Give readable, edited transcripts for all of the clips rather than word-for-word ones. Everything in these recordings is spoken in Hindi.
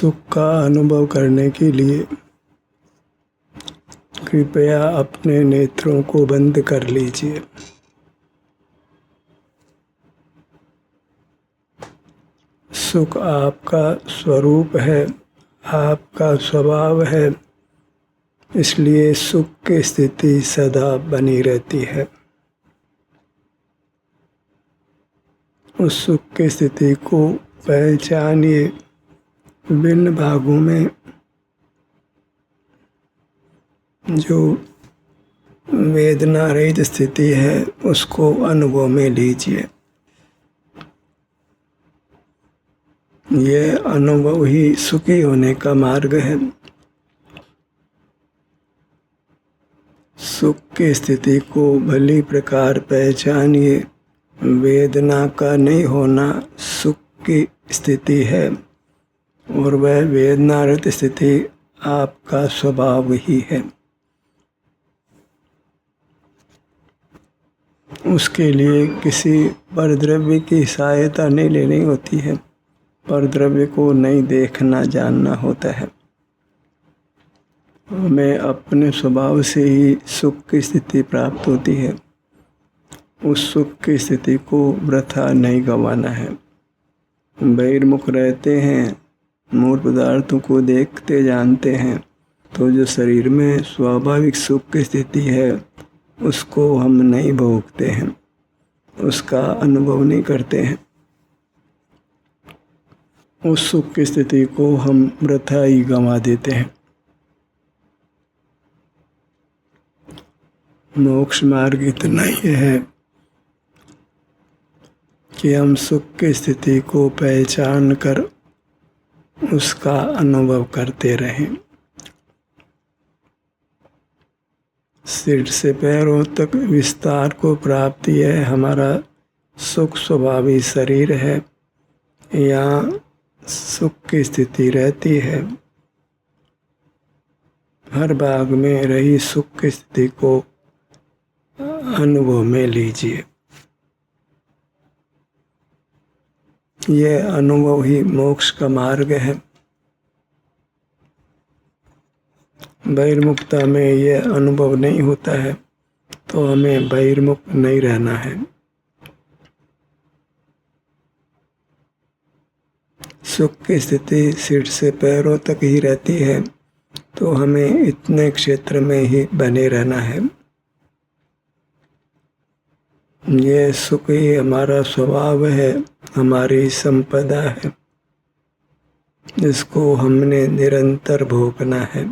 सुख का अनुभव करने के लिए कृपया अपने नेत्रों को बंद कर लीजिए। सुख आपका स्वरूप है, आपका स्वभाव है, इसलिए सुख की स्थिति सदा बनी रहती है। उस सुख की स्थिति को पहचानिए। विभिन्न भागों में जो वेदना रहित स्थिति है उसको अनुभव में लीजिए। यह अनुभव ही सुखी होने का मार्ग है। सुख की स्थिति को भली प्रकार पहचानिए। वेदना का नहीं होना सुख की स्थिति है और वह वेदना रहित स्थिति आपका स्वभाव ही है। उसके लिए किसी परद्रव्य की सहायता नहीं लेनी होती है। परद्रव्य को नहीं देखना जानना होता है। हमें अपने स्वभाव से ही सुख की स्थिति प्राप्त होती है। उस सुख की स्थिति को वृथा नहीं गंवाना है। बहिर्मुख रहते हैं, मूल पदार्थों को देखते जानते हैं, तो जो शरीर में स्वाभाविक सुख की स्थिति है उसको हम नहीं भोगते हैं, उसका अनुभव नहीं करते हैं। उस सुख की स्थिति को हम वृथा ही गंवा देते हैं। मोक्ष मार्ग इतना ही है कि हम सुख की स्थिति को पहचान कर उसका अनुभव करते रहें। सिर से पैरों तक विस्तार को प्राप्ति है। हमारा सुख स्वभावी शरीर है, यहाँ सुख की स्थिति रहती है। हर भाग में रही सुख की स्थिति को अनुभव में लीजिए। यह अनुभव ही मोक्ष का मार्ग है। बहिर्मुखता में यह अनुभव नहीं होता है तो हमें बहिर्मुख नहीं रहना है। सुख की स्थिति सिर से पैरों तक ही रहती है तो हमें इतने क्षेत्र में ही बने रहना है। ये सुख ही हमारा स्वभाव है, हमारी संपदा है, जिसको हमने निरंतर भोगना है।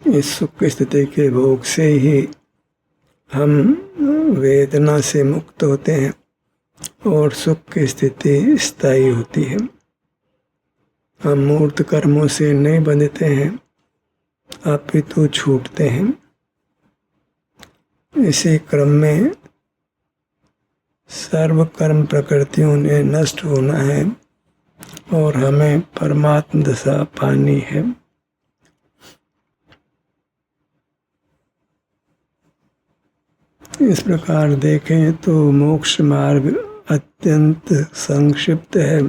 इस सुख की स्थिति के भोग से ही हम वेदना से मुक्त होते हैं और सुख की स्थिति स्थायी होती है। हम मूर्त कर्मों से नहीं बंधते हैं, अपितु छूटते हैं। इसी क्रम में सर्व कर्म प्रकृतियों ने नष्ट होना है और हमें परमात्म दशा पानी है। इस प्रकार देखें तो मोक्ष मार्ग अत्यंत संक्षिप्त है।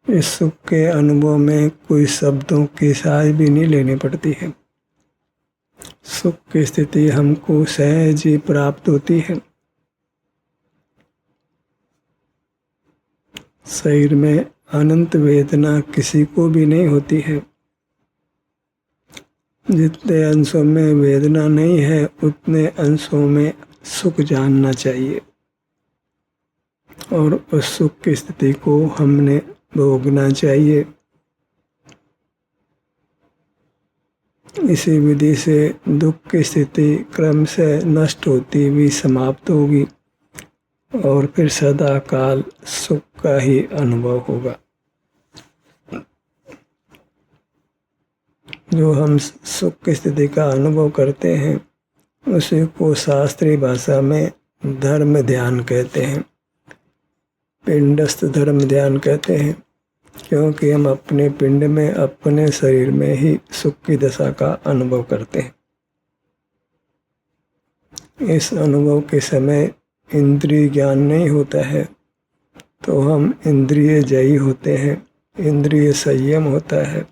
इस सुख के अनुभव में कोई शब्दों की सहाय भी नहीं लेनी पड़ती है। सुख की स्थिति हमको सहज ही प्राप्त होती है। शरीर में अनंत वेदना किसी को भी नहीं होती है। जितने अंशों में वेदना नहीं है उतने अंशों में सुख जानना चाहिए और उस सुख की स्थिति को हमने भोगना चाहिए। इसी विधि से दुख की स्थिति क्रम से नष्ट होती हुई समाप्त होगी और फिर सदा काल सुख का ही अनुभव होगा। जो हम सुख की स्थिति का अनुभव करते हैं उसी को शास्त्रीय भाषा में धर्म ध्यान कहते हैं, पिंडस्थ धर्म ध्यान कहते हैं। क्योंकि हम अपने पिंड में, अपने शरीर में ही सुख की दशा का अनुभव करते हैं। इस अनुभव के समय इंद्रिय ज्ञान नहीं होता है, तो हम इंद्रिय जयी होते हैं, इंद्रिय संयम होता है।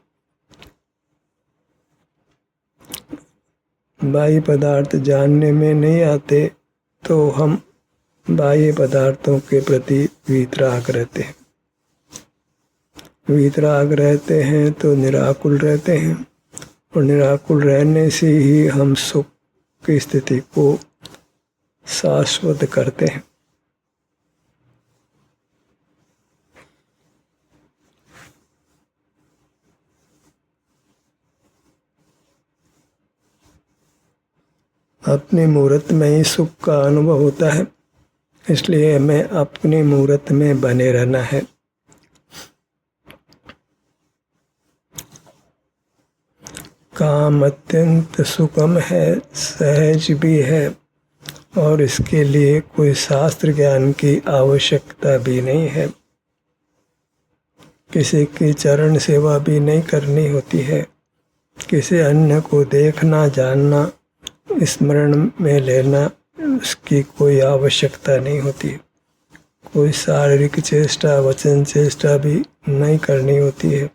बाह्य पदार्थ जानने में नहीं आते, तो हम बाह्य पदार्थों के प्रति वीतराग रहते हैं। वीतराग रहते हैं तो निराकुल रहते हैं, और निराकुल रहने से ही हम सुख की स्थिति को शाश्वत करते हैं। अपने मूर्त में ही सुख का अनुभव होता है, इसलिए हमें अपनी मूर्त में बने रहना है। काम अत्यंत सुगम है, सहज भी है, और इसके लिए कोई शास्त्र ज्ञान की आवश्यकता भी नहीं है। किसी की चरण सेवा भी नहीं करनी होती है। किसी अन्य को देखना, जानना, स्मरण में लेना, उसकी कोई आवश्यकता नहीं होती। कोई शारीरिक चेष्टा, वचन चेष्टा भी नहीं करनी होती है।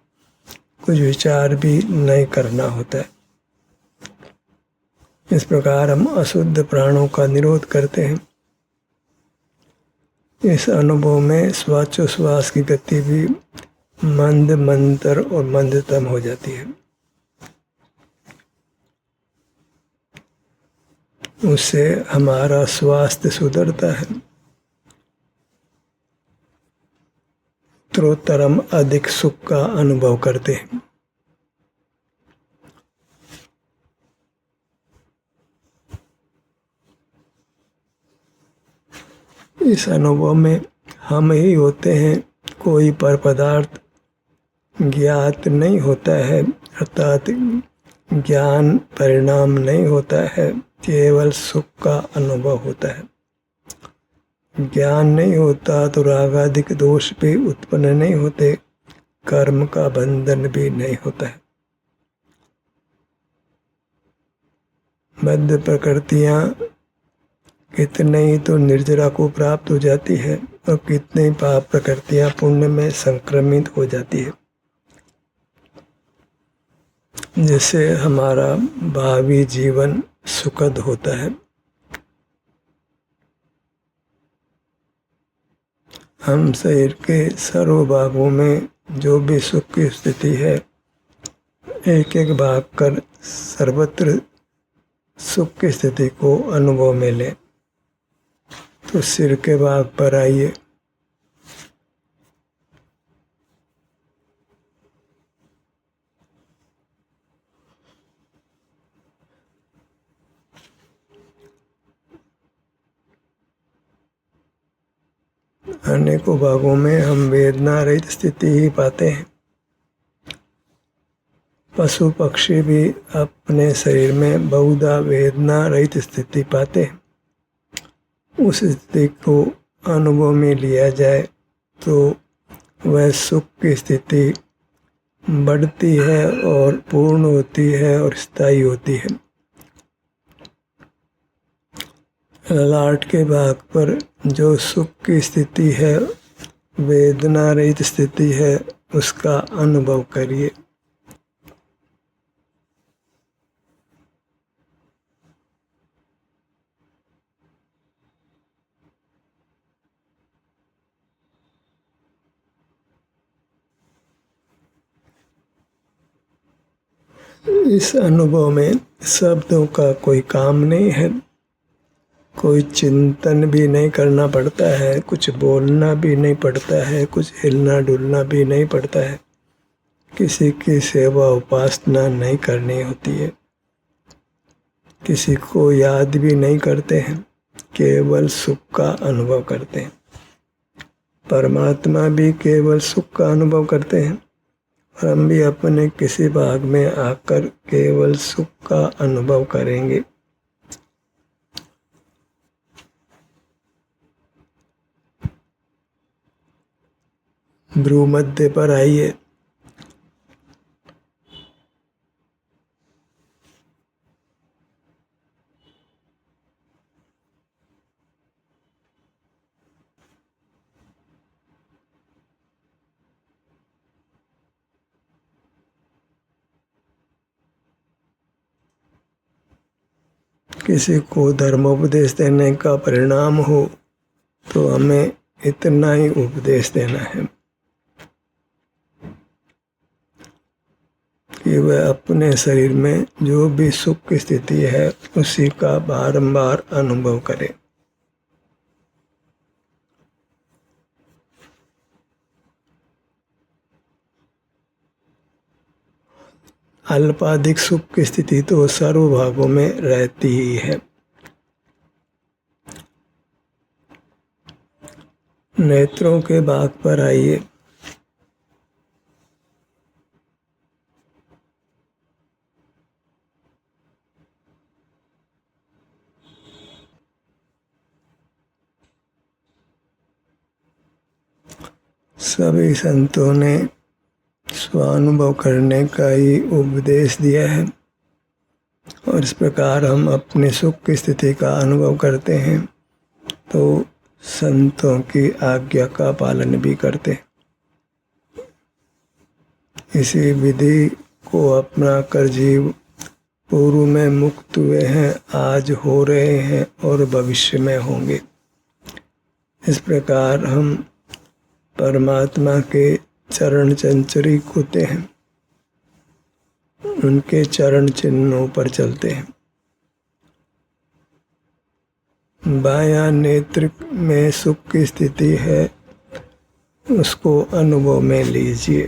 कुछ विचार भी नहीं करना होता है। इस प्रकार हम अशुद्ध प्राणों का निरोध करते हैं। इस अनुभव में श्वासोच्छ्वास की गति भी मंद, मंतर और मंदतम हो जाती है। उससे हमारा स्वास्थ्य सुधरता है। उत्तरोत्तरम अधिक सुख का अनुभव करते हैं। इस अनुभव में हम ही होते हैं, कोई पर पदार्थ ज्ञात नहीं होता है, अर्थात ज्ञान परिणाम नहीं होता है, केवल सुख का अनुभव होता है। ज्ञान नहीं होता तो रागादिक दोष भी उत्पन्न नहीं होते, कर्म का बंधन भी नहीं होता है। बद्ध प्रकृतियां कितने ही तो निर्जरा को प्राप्त हो जाती है, और कितने ही पाप प्रकृतियां पुण्य में संक्रमित हो जाती है, जिससे हमारा भावी जीवन सुखद होता है। हम शरीर के सर्व भागों में जो भी सुख की स्थिति है, एक एक भाग कर सर्वत्र सुख की स्थिति को अनुभव में लें। तो सिर के भाग पर आइए। अनेकों भागों में हम वेदना रहित स्थिति ही पाते हैं। पशु पक्षी भी अपने शरीर में बहुधा वेदना रहित स्थिति पाते हैं। उस स्थिति को अनुभव में लिया जाए तो वह सुख की स्थिति बढ़ती है और पूर्ण होती है और स्थायी होती है। ललाट के भाग पर जो सुख की स्थिति है, वेदना रहित स्थिति है, उसका अनुभव करिए। इस अनुभव में शब्दों का कोई काम नहीं है, कोई चिंतन भी नहीं करना पड़ता है, कुछ बोलना भी नहीं पड़ता है, कुछ हिलना डुलना भी नहीं पड़ता है, किसी की सेवा उपासना नहीं करनी होती है, किसी को याद भी नहीं करते हैं, केवल सुख का अनुभव करते हैं। परमात्मा भी केवल सुख का अनुभव करते हैं, और हम भी अपने किसी भाग में आकर केवल सुख का अनुभव करेंगे। भ्रू मध्य पर आइए। किसी को धर्मोपदेश देने का परिणाम हो तो हमें इतना ही उपदेश देना है कि वह अपने शरीर में जो भी सुख की स्थिति है उसी का बारंबार अनुभव करे। अल्पाधिक सुख की स्थिति तो सर्व भागों में रहती ही है। नेत्रों के भाग पर आइए। सभी संतों ने स्वानुभव करने का ही उपदेश दिया है और इस प्रकार हम अपने सुख की स्थिति का अनुभव करते हैं तो संतों की आज्ञा का पालन भी करते हैं। इसी विधि को अपना कर जीव पूर्व में मुक्त हुए हैं, आज हो रहे हैं और भविष्य में होंगे। इस प्रकार हम परमात्मा के चरण चंचरी होते हैं, उनके चरण चिन्हों पर चलते हैं। बायां नेत्र में सुख की स्थिति है, उसको अनुभव में लीजिए।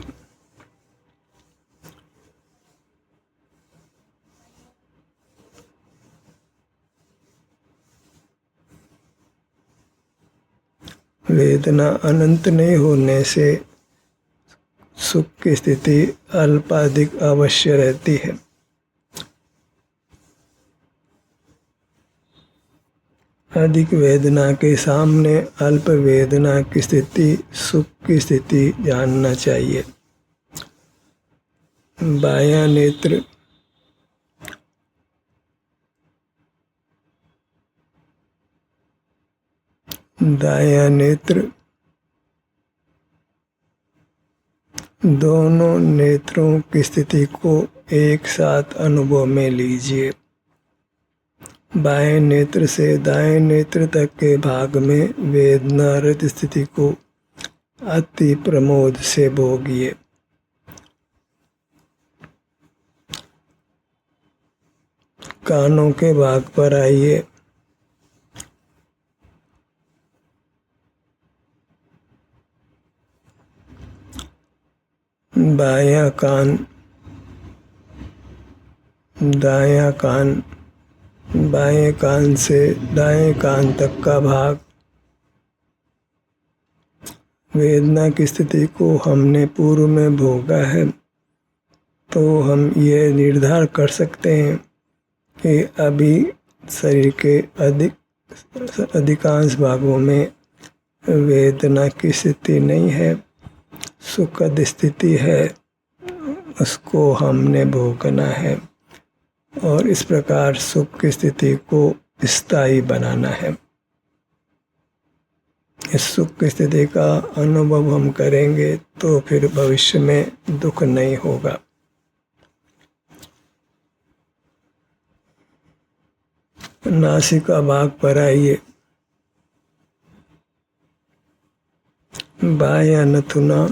वेदना अनंत नहीं होने से सुख की स्थिति अल्पाधिक अवश्य रहती है। अधिक वेदना के सामने अल्प वेदना की स्थिति सुख की स्थिति जानना चाहिए। बायां नेत्र दायां नेत्र, दोनों नेत्रों की स्थिति को एक साथ अनुभव में लीजिए। बाएं नेत्र से दाएं नेत्र तक के भाग में वेदना रहित स्थिति को अति प्रमोद से भोगिए। कानों के भाग पर आइए। बायां कान, दायां कान, बाएं कान से दाएं कान तक का भाग, वेदना की स्थिति को हमने पूर्व में भोगा है तो हम ये निर्धार कर सकते हैं कि अभी शरीर के अधिकांश भागों में वेदना की स्थिति नहीं है, सुखद स्थिति है, उसको हमने भोगना है और इस प्रकार सुख की स्थिति को स्थायी बनाना है। इस सुख की स्थिति का अनुभव हम करेंगे तो फिर भविष्य में दुख नहीं होगा। नासिका भाग पर आइए। बायां नथुना,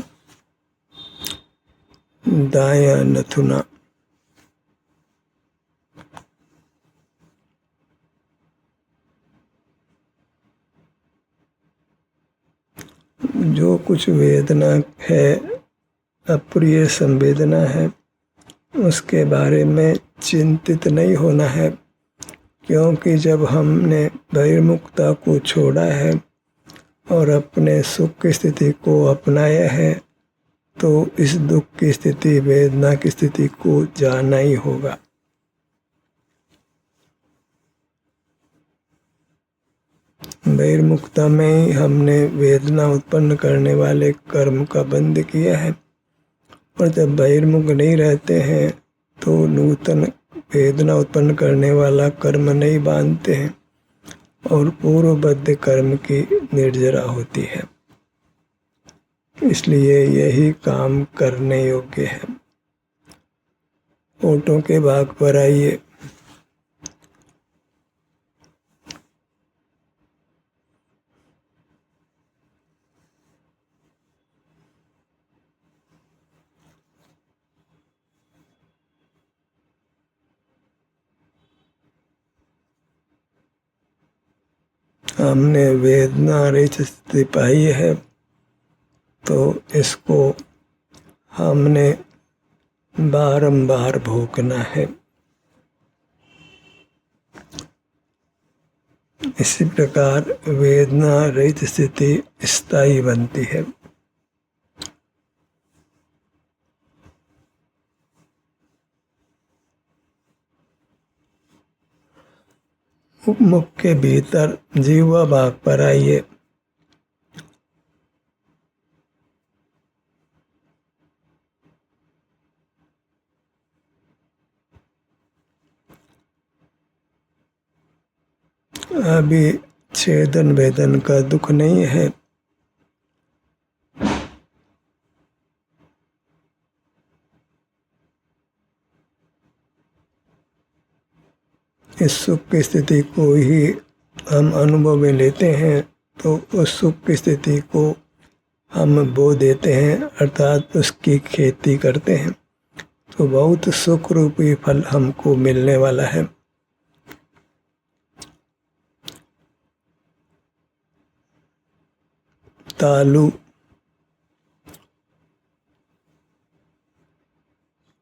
दायां नथुना, जो कुछ वेदना है, अप्रिय संवेदना है, उसके बारे में चिंतित नहीं होना है, क्योंकि जब हमने बहिर्मुखता को छोड़ा है और अपने सुख की स्थिति को अपनाया है तो इस दुख की स्थिति, वेदना की स्थिति को जाना ही होगा। बहिर्मुखता में ही हमने वेदना उत्पन्न करने वाले कर्म का बंध किया है, और जब बहिर्मुख नहीं रहते हैं तो नूतन वेदना उत्पन्न करने वाला कर्म नहीं बांधते हैं और पूर्वबद्ध कर्म की निर्जरा होती है। इसलिए यही काम करने योग्य है। ओटों के भाग पर आइए। हमने वेदना रहित स्थिति पाई है तो इसको हमने बारंबार भोगना है। इसी प्रकार वेदना रहित स्थिति स्थायी बनती है। मुख के भीतर जीवा भाग पर आइए। अभी छेदन वेदन का दुख नहीं है। इस सुख की स्थिति को ही हम अनुभव में लेते हैं तो उस सुख की स्थिति को हम बो देते हैं, अर्थात उसकी खेती करते हैं, तो बहुत सुख रूपी फल हमको मिलने वाला है। तालु,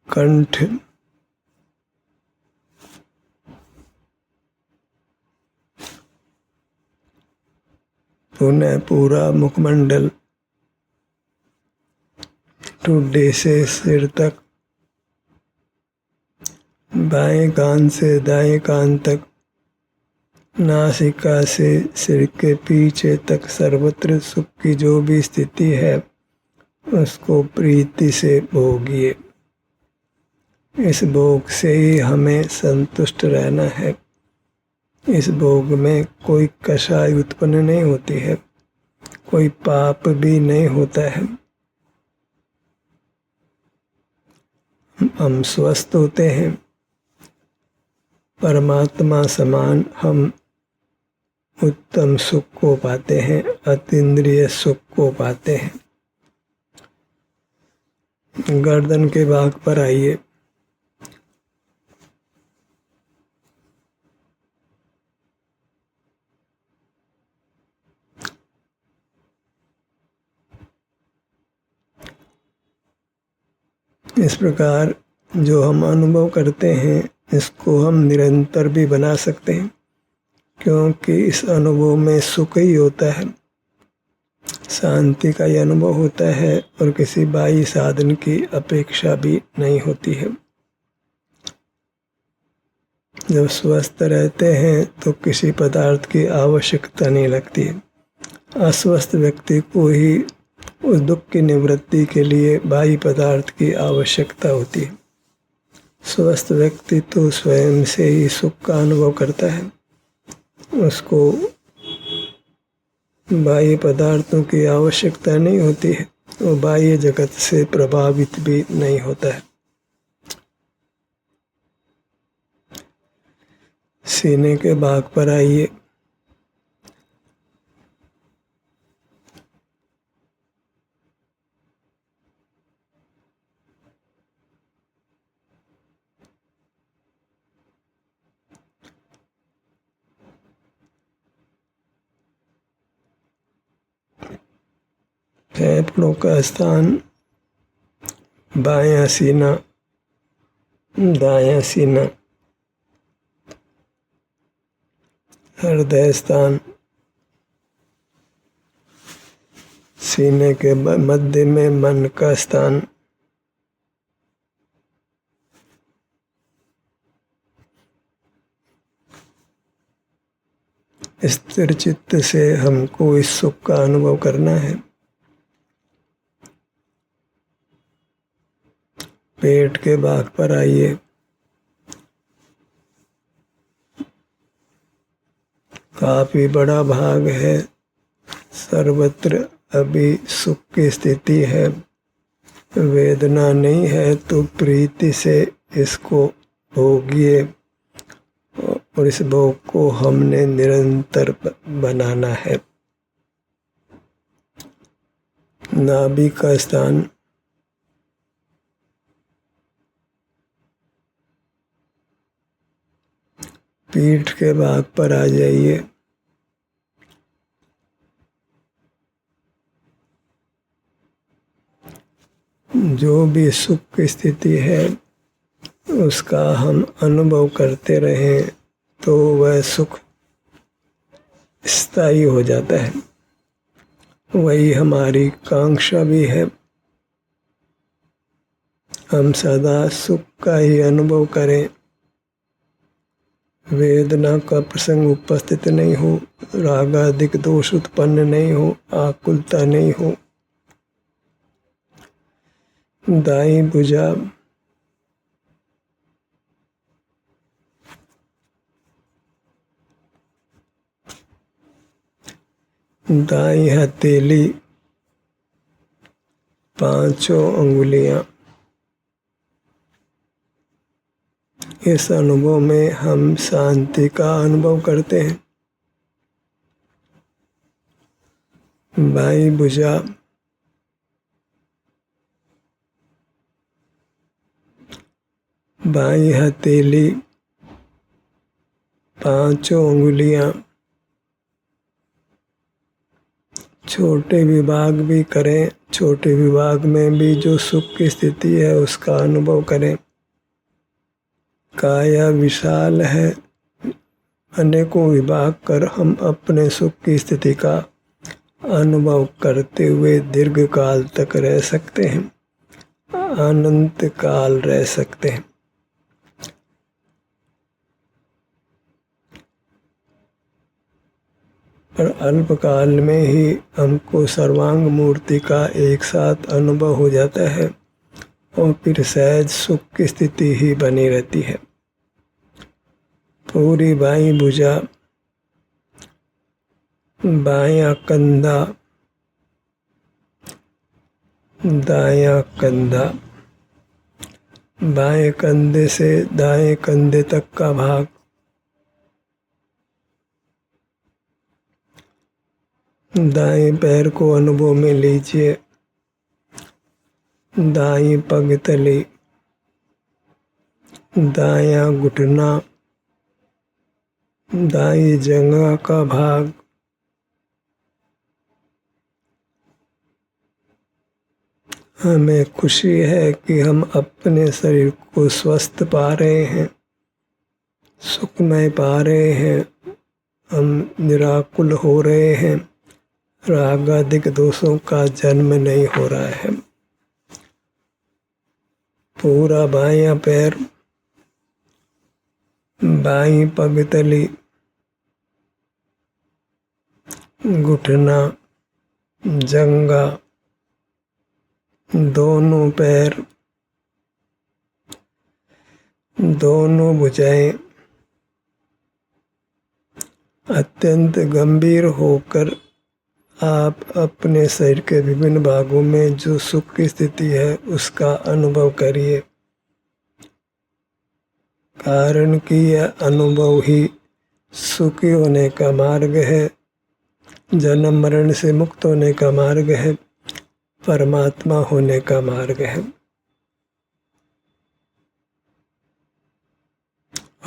कंठ, पुनः पूरा मुखमंडल, ठुड्डे से सिर तक, बाएं कान से दाएं कान तक, नासिका से सिर के पीछे तक सर्वत्र सुख की जो भी स्थिति है उसको प्रीति से भोगिए। इस भोग से ही हमें संतुष्ट रहना है। इस भोग में कोई कषाय उत्पन्न नहीं होती है, कोई पाप भी नहीं होता है। हम स्वस्थ होते हैं, परमात्मा समान हम उत्तम सुख को पाते हैं, अतीन्द्रिय सुख को पाते हैं। गर्दन के भाग पर आइए। इस प्रकार जो हम अनुभव करते हैं इसको हम निरंतर भी बना सकते हैं, क्योंकि इस अनुभव में सुख ही होता है, शांति का ही अनुभव होता है और किसी बाह्य साधन की अपेक्षा भी नहीं होती है। जब स्वस्थ रहते हैं तो किसी पदार्थ की आवश्यकता नहीं लगती है। अस्वस्थ व्यक्ति को ही उस दुख की निवृत्ति के लिए बाह्य पदार्थ की आवश्यकता होती है। स्वस्थ व्यक्ति तो स्वयं से ही सुख का अनुभव करता है, उसको बाह्य पदार्थों की आवश्यकता नहीं होती है, वो बाह्य जगत से प्रभावित भी नहीं होता है। सीने के भाग पर आइए। फेफड़ों का स्थान, बायां सीना, दायां सीना, हृदय स्थान, सीने के मध्य में मन का स्थान, स्थिर चित्त से हमको इस सुख का अनुभव करना है। पेट के भाग पर आइए। काफी बड़ा भाग है, सर्वत्र अभी सुख की स्थिति है। वेदना नहीं है तो प्रीति से इसको भोगिए और इस भोग को हमने निरंतर बनाना है। नाभि का स्थान पीठ के भाग पर आ जाइए। जो भी सुख की स्थिति है उसका हम अनुभव करते रहें तो वह सुख स्थायी हो जाता है। वही हमारी कांक्षा भी है। हम सदा सुख का ही अनुभव करें, वेदना का प्रसंग उपस्थित नहीं हो, रागादिक दोष उत्पन्न नहीं हो, आकुलता नहीं हो। दाई भुजा दाई हथेली, पांचों अंगुलियां, इस अनुभव में हम शांति का अनुभव करते हैं। बाई भुजा, बाई हथेली, पांचों अंगुलियां, छोटे विभाग भी करें। छोटे विभाग में भी जो सुख की स्थिति है उसका अनुभव करें। काया विशाल है, अनेकों विभाग कर हम अपने सुख की स्थिति का अनुभव करते हुए दीर्घ काल तक रह सकते हैं, अनंत काल रह सकते हैं। पर अल्पकाल में ही हमको सर्वांग मूर्ति का एक साथ अनुभव हो जाता है और फिर सहज सुख की स्थिति ही बनी रहती है। पूरी बाईं भुजा, बायां कंधा, दायां कंधा, बाएं कंधे से दाएं कंधे तक का भाग, दाएं पैर को अनुभव में लीजिए। दाईं पगतली, दायां घुटना, दाईं जंघा का भाग, हमें खुशी है कि हम अपने शरीर को स्वस्थ पा रहे हैं, सुखमय पा रहे हैं, हम निराकुल हो रहे हैं, रागादिक दोषों का जन्म नहीं हो रहा है। पूरा बायां पैर, बाईं पगतली, घुटना, जंघा, दोनों पैर, दोनों भुजाएं अत्यंत गंभीर होकर आप अपने शरीर के विभिन्न भागों में जो सुख की स्थिति है उसका अनुभव करिए। कारण कि यह अनुभव ही सुखी होने का मार्ग है, जन्म मरण से मुक्त होने का मार्ग है, परमात्मा होने का मार्ग है।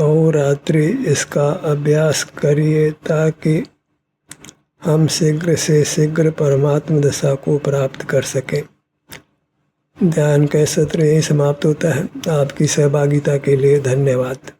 और रात्रि इसका अभ्यास करिए ताकि हम शीघ्र से शीघ्र परमात्मा दशा को प्राप्त कर सकें। ध्यान का सत्र यही समाप्त होता है। आपकी सहभागिता के लिए धन्यवाद।